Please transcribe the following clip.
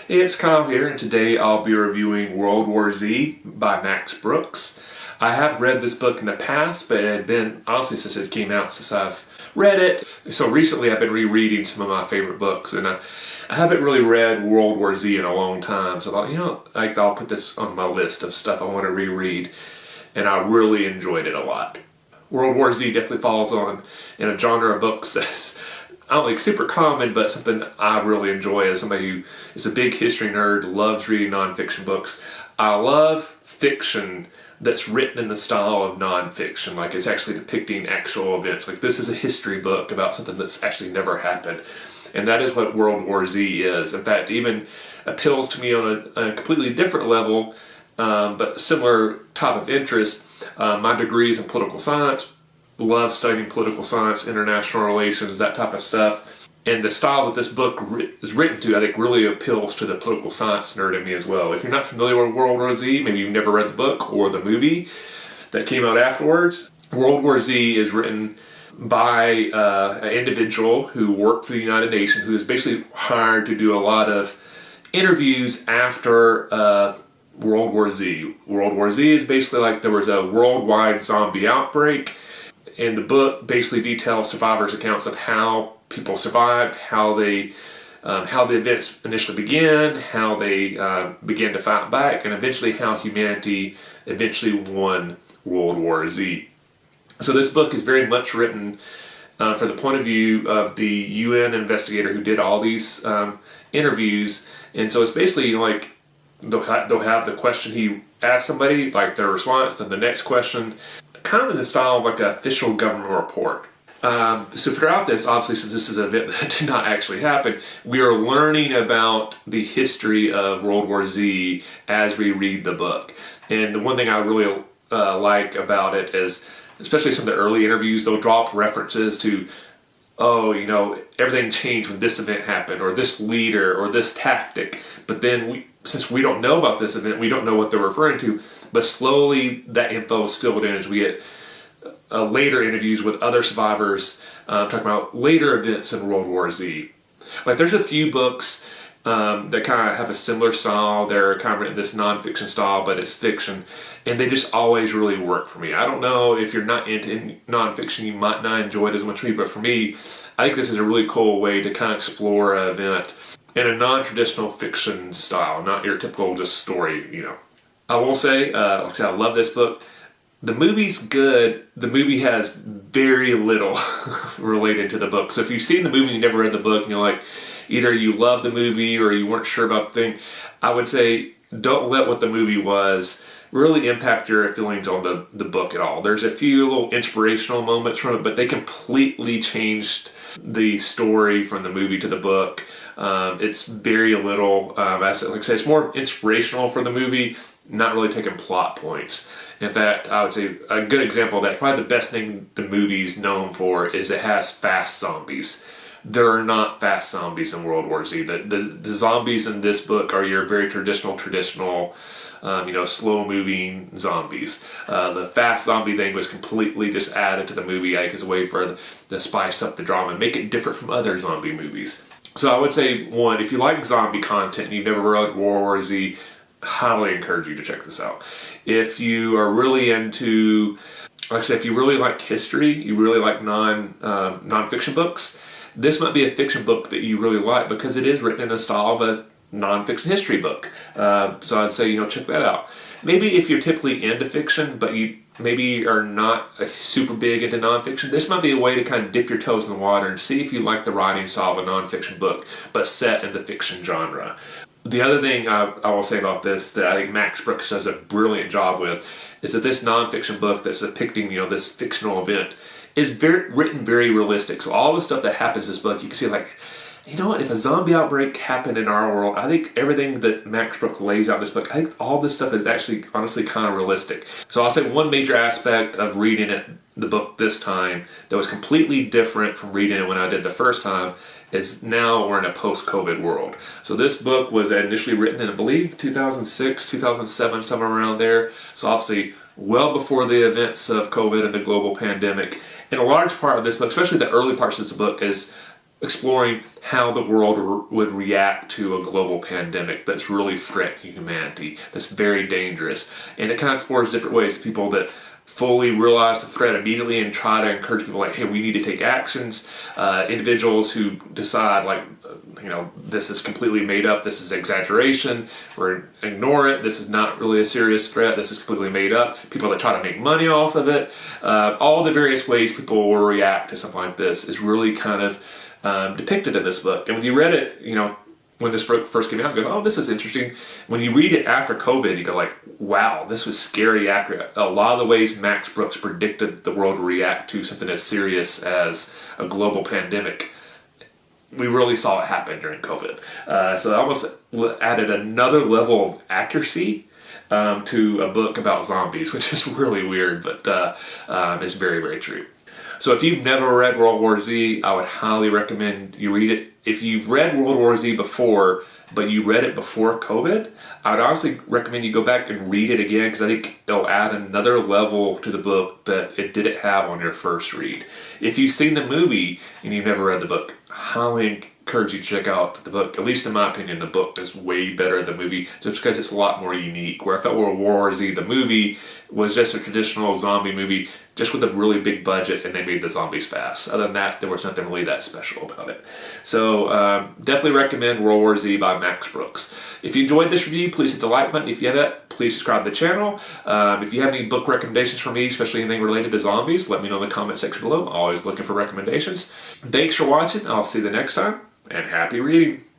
Hey, it's Kyle here, and today I'll be reviewing World War Z by Max Brooks. I have read this book in the past, but it had been, honestly, since it came out, since I've read it. So recently I've been rereading some of my favorite books, and I haven't really read World War Z in a long time. So I thought, I'll put this on my list of stuff I want to reread, and I really enjoyed it a lot. World War Z definitely falls in a genre of books that's I don't think super common, but something that I really enjoy as somebody who is a big history nerd, loves reading nonfiction books. I love fiction that's written in the style of nonfiction, like it's actually depicting actual events. Like this is a history book about something that's actually never happened. And that is what World War Z is. In fact, even appeals to me on a completely different level, but similar type of interest. My degree is in political science. Love studying political science, international relations, that type of stuff. And the style that this book is written to, I think, really appeals to the political science nerd in me as well. If you're not familiar with World War Z, maybe you've never read the book or the movie that came out afterwards. World War Z is written by an individual who worked for the United Nations, who was basically hired to do a lot of interviews after World War Z. World War Z is basically like there was a worldwide zombie outbreak. And the book basically details survivors' accounts of how people survived, how the events initially began, how they began to fight back, and eventually how humanity eventually won World War Z. So this book is very much written from the point of view of the UN investigator who did all these interviews. And so it's basically like they'll have the question he asked somebody, like their response, then the next question, kind of in the style of like an official government report. So throughout this, obviously, since this is an event that did not actually happen, we are learning about the history of World War Z as we read the book. And the one thing I really like about it is, especially some of the early interviews, they'll drop references to, everything changed when this event happened, or this leader, or this tactic. But then since we don't know about this event, we don't know what they're referring to. But slowly that info is filled in as we get later interviews with other survivors talking about later events in World War Z. Like there's a few books that kind of have a similar style. They're kind of written this nonfiction style, but it's fiction. And they just always really work for me. I don't know if you're not into nonfiction, you might not enjoy it as much as me, but for me, I think this is a really cool way to kind of explore an event in a non-traditional fiction style, not your typical just story, I will say, like I said, I love this book. The movie's good. The movie has very little related to the book. So if you've seen the movie and you never read the book and you're like, either you love the movie or you weren't sure about the thing, I would say don't let what the movie was really impact your feelings on the book at all. There's a few little inspirational moments from it, but they completely changed the story from the movie to the book. It's very little, like I said, it's more inspirational for the movie, not really taking plot points. In fact, I would say a good example of that, probably the best thing the movie's known for is it has fast zombies. There are not fast zombies in World War Z. The zombies in this book are your very traditional, slow-moving zombies. The fast zombie thing was completely just added to the movie, as a way for the spice up the drama and make it different from other zombie movies. So I would say, one, if you like zombie content and you've never read World War Z, highly encourage you to check this out. If you are really into, like I said, if you really like history, you really like non-fiction books, this might be a fiction book that you really like because it is written in the style of a non-fiction history book. So I'd say, check that out. Maybe if you're typically into fiction, but you maybe are not super big into nonfiction, this might be a way to kind of dip your toes in the water and see if you like the writing style of a nonfiction book, but set in the fiction genre. The other thing I will say about this that I think Max Brooks does a brilliant job with is that this nonfiction book that's depicting, this fictional event is written very realistic. So all the stuff that happens in this book, you can see like, if a zombie outbreak happened in our world, I think everything that Max Brooks lays out in this book, I think all this stuff is actually honestly kind of realistic. So I'll say one major aspect of reading the book this time that was completely different from reading it when I did the first time is now we're in a post-COVID world. So this book was initially written in, I believe, 2006, 2007, somewhere around there. So obviously well before the events of COVID and the global pandemic. And a large part of this book, especially the early parts of this book, is exploring how the world would react to a global pandemic that's really threatening humanity, that's very dangerous. And it kind of explores different ways. People that fully realize the threat immediately and try to encourage people like, hey, we need to take actions. Individuals who decide like, this is completely made up, this is exaggeration, or ignore it, this is not really a serious threat, this is completely made up. People that try to make money off of it. All the various ways people will react to something like this is really kind of depicted in this book. And when you read it, when this book first came out, you go, oh, this is interesting. When you read it after COVID, you go like, wow, this was scary accurate. A lot of the ways Max Brooks predicted the world would react to something as serious as a global pandemic, we really saw it happen during COVID. So it almost added another level of accuracy to a book about zombies, which is really weird, but it's very, very true. So if you've never read World War Z, I would highly recommend you read it. If you've read World War Z before, but you read it before COVID, I would honestly recommend you go back and read it again, because I think it'll add another level to the book that it didn't have on your first read. If you've seen the movie and you've never read the book, I highly encourage you to check out the book. At least in my opinion, the book is way better than the movie, just because it's a lot more unique. Where I felt World War Z, the movie, was just a traditional zombie movie, just with a really big budget, and they made the zombies fast. Other than that, there was nothing really that special about it. So definitely recommend World War Z by Max Brooks. If you enjoyed this review, please hit the like button. If you haven't, please subscribe to the channel. If you have any book recommendations for me, especially anything related to zombies, let me know in the comment section below. I'm always looking for recommendations. Thanks for watching. I'll see you the next time, and happy reading.